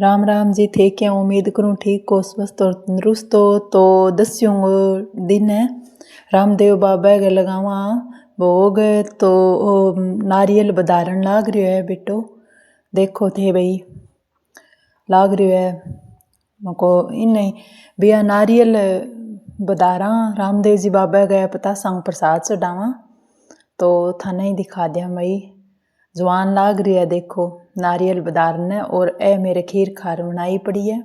राम राम जी थे क्या उम्मीद करूँ ठीक हो स्वस्थ और तंदुरुस्त हो। तो दस्यों दिन है रामदेव बाबा के लगावा भोग तो नारियल बधारण लाग रही है बेटो। देखो थे भाई लाग रही है मको इन भैया नारियल बधारा रामदेव जी बाबा गए पता संग प्रसाद चढ़ावा तो थाने ही दिखा दिया भाई जवान लाग रही है। देखो नारियल बधारने और ए मेरे खीर खार बनाई पड़ी है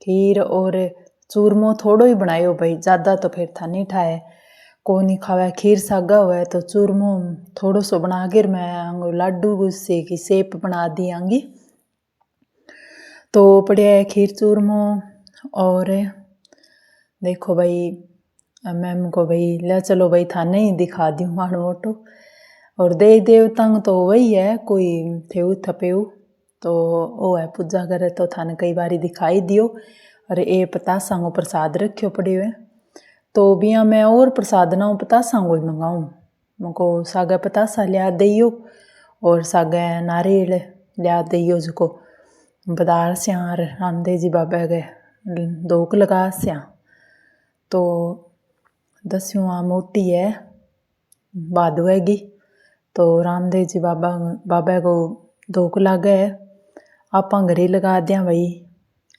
खीर और चूरमो थोड़ो ही बनायो भाई ज़्यादा तो फिर था नहीं ठाए को नहीं खावे खीर सागा हुआ है तो चूरमो थोड़ो सो बना के मैं लाडू गुस्से की सेप बना दी आंगी तो पड़िया है खीर चूरमो। और देखो भाई मैम को भाई ले चलो भाई था नहीं दिखा दी माड़ मोटो और देवी देवता तो वही है कोई थेऊ थपेऊ तो वो है पूजा करे तो थाने कई बारी दिखाई दियो। और ये पतासा को प्रसाद रखियो पड़े हुए तो बिया मैं और प्रसाद ना पतासा को ही मंगाऊँ मको सागे पतासा लिया दियो और सागे नारियल लिया दियो जिको बदार स्यार रामदेव जी बाबा के दोक लगा स्या तो दस्युआ मोटी है बादुएगी तो रामदेव जी बाबा को धोक लागे आप घरे लगा दिया भाई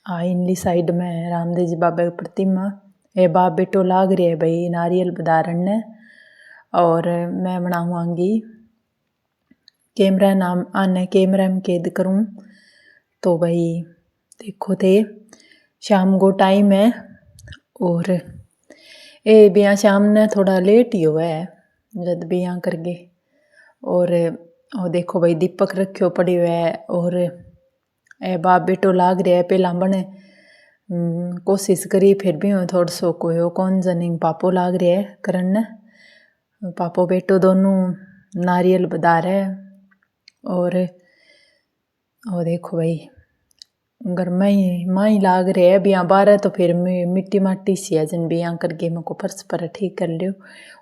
आ इनली साइड में रामदेव जी बाबा की प्रतिमा ए बाप बेटो लाग रही है भाई नारियल बधारण ने। और मैं बनाऊँगी कैमरा नाम आने कैमरा में कैद करूँ तो भाई देखो थे शाम को टाइम है और ए बिया शाम ने थोड़ा लेट ही हुआ है जब बिया करके और देखो भाई दीपक रखियो पड़े हुए है और ए बाप बेटो लाग रहा है पहला बने कोशिश करी फिर भी थोड़ा सो कोयो कौन जनी पापो लाग रहा है करन पापो बेटो दोनों नारियल बधा रहे और देखो भाई घर में ही लाग रहे है बिया बारह तो फिर मिट्टी माटी सी है जन बिया करके मेरे को फर्श पर ठीक कर लियो।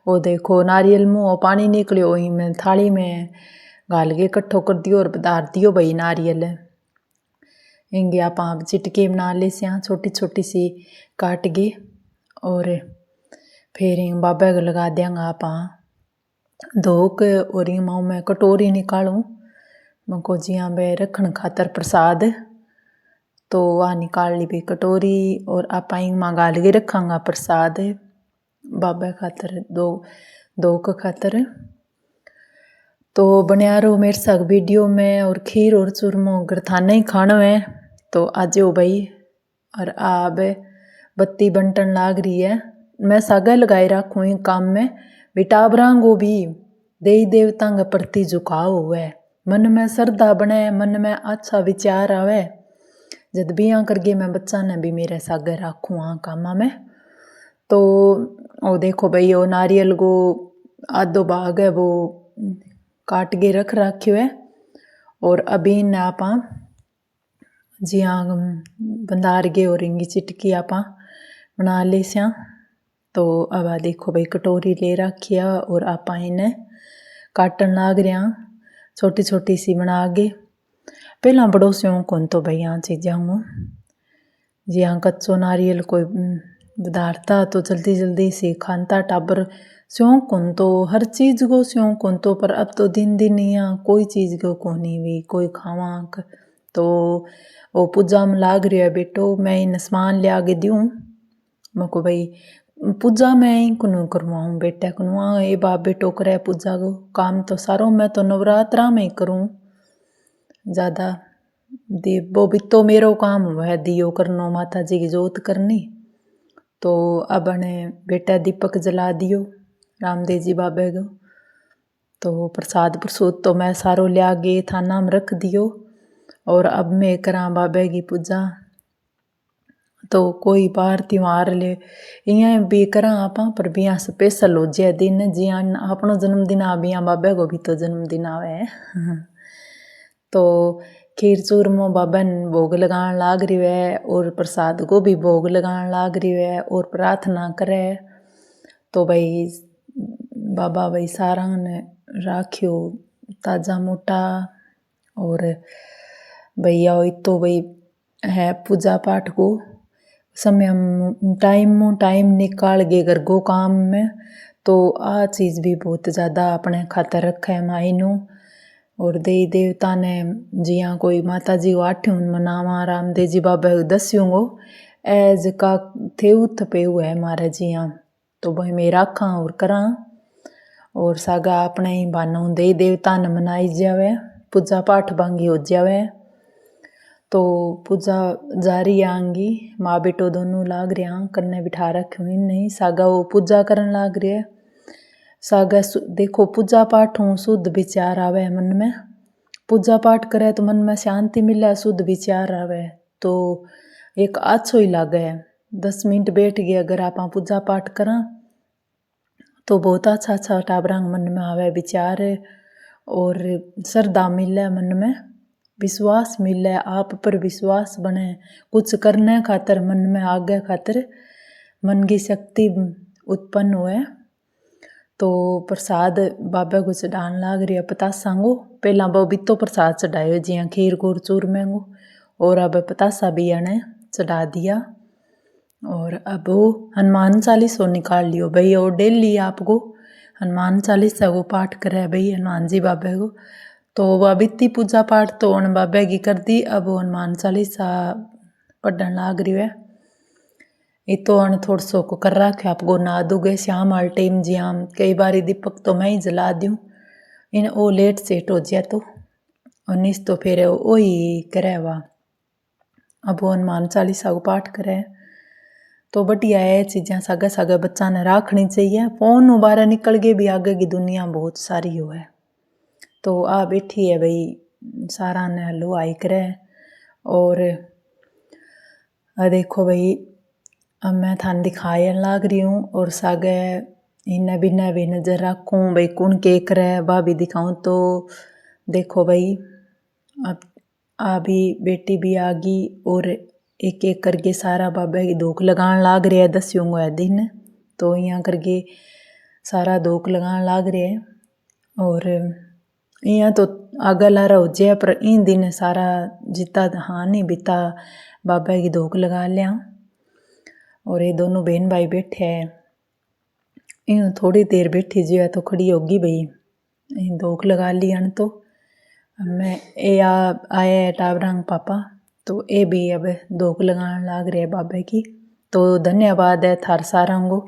वो देखो नारियल मुँह पानी निकलियो वही मैं थाली में गाल के इकट्ठो कर दियो और बधार दियो भाई नारियल इंगे आप चिटके बना ले सिया छोटी छोटी सी काट के और फिर बाबा को लगा देंगे आप धोक और माँ मैं कटोरी निकालूँ मको जिया बे रखन खातर प्रसाद तो वह निकाल ली भी कटोरी और आप माँ गाल के रखांगा प्रसाद बाबा खातर दो का खातर। तो बनिया रहो मेरे साथ वीडियो में और खीर और चूरमो अगर थाने ही खाना है तो आज हो भाई। और अब बत्ती बंटन लाग रही है मैं सागा लगाए रखूँ काम में बेटाबरा को भी देवी देवता के प्रति झुकाव हुआ है मन में श्रद्धा बने मन में अच्छा विचार आवे जब बिया करके मैं बच्चा ने भी मेरे सागे रखूँ कामा में। तो वो देखो भाई वो नारियल को आधो भाग है वो काट के रख रखियो है और अभी न आप जिया बंधार गे और इंगी चिटकी आप बना ले स्या। तो अब देखो भाई कटोरी ले रखिया और आप इन्हें काटन लाग रहा छोटी छोटी सी बना गे पहला बड़ो स्यों कौन तो भाई यहाँ चीज़ हूँ जी हाँ कच्चो नारियल कोई बधारता तो जल्दी जल्दी से खानता टाबर स्यों कौन तो हर चीज़ को स्यों कौन तो पर अब तो दिन दिन यहाँ कोई चीज़ को कोनी भी कोई खावा तो वो पूजा में लाग रही है बेटो मैं इन सामान लिया के दूँ मको भाई पूजा में ही कुनू करवाऊँ बेटा कुनू ये बाप बेटो करे पूजा को काम तो सारों मैं तो नवरात्रा में ही करूँ ज़्यादा वो भी तो मेरो काम हुआ है दियो करनो माता जी की जोत करनी। तो अब ने बेटा दीपक जला दियो रामदेव जी बाबे को तो प्रसाद प्रसूद तो मैं सारो लिया गे थाना में रख दियो और अब मैं करा बाबे की पूजा। तो कोई बार त्योहार ले इं भी करा आप पर बिया स्पेशल हो जाए दिन जिया अपनो जन्मदिन आ बिया बाबे को भी तो जन्मदिन आवे तो खीर चूरमो बाबा ने भोग लगान लाग रही है और प्रसाद को भी भोग लगान लाग रही है और प्रार्थना करे तो भाई बाबा भाई सारा ने राखियो ताजा मोटा और भैया तो भाई है पूजा पाठ को समय हम टाइम निकाल गए घर को काम में, तो आ चीज़ भी बहुत ज़्यादा अपने खातर रखे है मायनू। और देवी देवता ने जिया कोई माता जी को आठ्यूं मनावा, रामदेव जी बाबा को दस्यूं गो एज का थे उथ पे हुआ है मारे जिया, तो भाई मैं राखा और करा। और सागा अपने ही बानों देवी देवता ने मनाई जावे, पूजा पाठ बांगी हो जावे। तो पूजा जारी आंगी, माँ बेटो दोनों लाग रहा कन्ने बिठा रखे हुई नहीं, सागा वो पूजा करन लाग रहे। सागा देखो पूजा पाठ हूँ शुद्ध विचार आवे मन में, पूजा पाठ करे तो मन में शांति मिले, शुद्ध विचार आवे तो एक अच्छो ही लागे। 10 मिनट बैठ गए अगर आप पूजा पाठ करा तो बहुत अच्छा अच्छा टाबरा मन में आवे विचार, और श्रद्धा मिले मन में, विश्वास मिले, आप पर विश्वास बने, कुछ करने खातर मन में आगे खातर मन की शक्ति उत्पन्न हुए। तो प्रसाद बाबा को चढ़ान लाग रही है पतासा को, पहला वो बितो प्रसाद चढ़ायो जिया खीर गुड़ चूरमे को, और अब पतासा भी आने चढ़ा दिया। और अब वो हनुमान चालीसो निकाल लियो भाई, और डेली आपको हनुमान चालीसा को पाठ करे भाई हनुमान जी बाबा को। तो वह बीती पूजा पाठ तो उन बाबा की कर दी, अब हनुमान चालीसा पढ़न लाग रही है। ये तो अन थोड़ा सो को कर रखे आपको ना दोगे शाम वाले टाइम जिया, कई बार दीपक तो मैं ही जला दूँ इन ओ लेट सेट हो जाए तो, और निस तो फिर वो ही करे वा। अब वो हनुमान चालीसा को पाठ करे तो बढ़िया है चीज़ें सागे सागे बच्चा ने रखनी चाहिए। फोन बाहर निकल गए भी आगे की दुनिया बहुत सारी हो है, तो आ बैठी है भाई सारा ने हलो आई करे। और देखो भाई अब मैं थान दिखाए लाग रही हूँ, और सागे इन्हें भी नज़र रखूँ भाई कौन के करे वह भी दिखाऊँ। तो देखो भाई अब अभी बेटी भी आ गई, और एक एक करके सारा बाबा की धोख लगान लाग रहे है 10 दिन, तो यहाँ करके सारा धोख लगान लाग रहे है। और यहाँ तो आगे लारा हो जाए, पर इन दिन सारा जिता हाँ नहीं बीता बाबा की धोख लगा लिया। और ये दोनों बहन भाई बैठे हैं, इन थोड़ी देर बैठी जो है तो खड़ी होगी भाई धोख लगा लिया। तो मैं ए आया है टाबरंग पापा, तो ये भी अब धोख लगाने लाग रहे बाबा की। तो धन्यवाद है थार सारा को।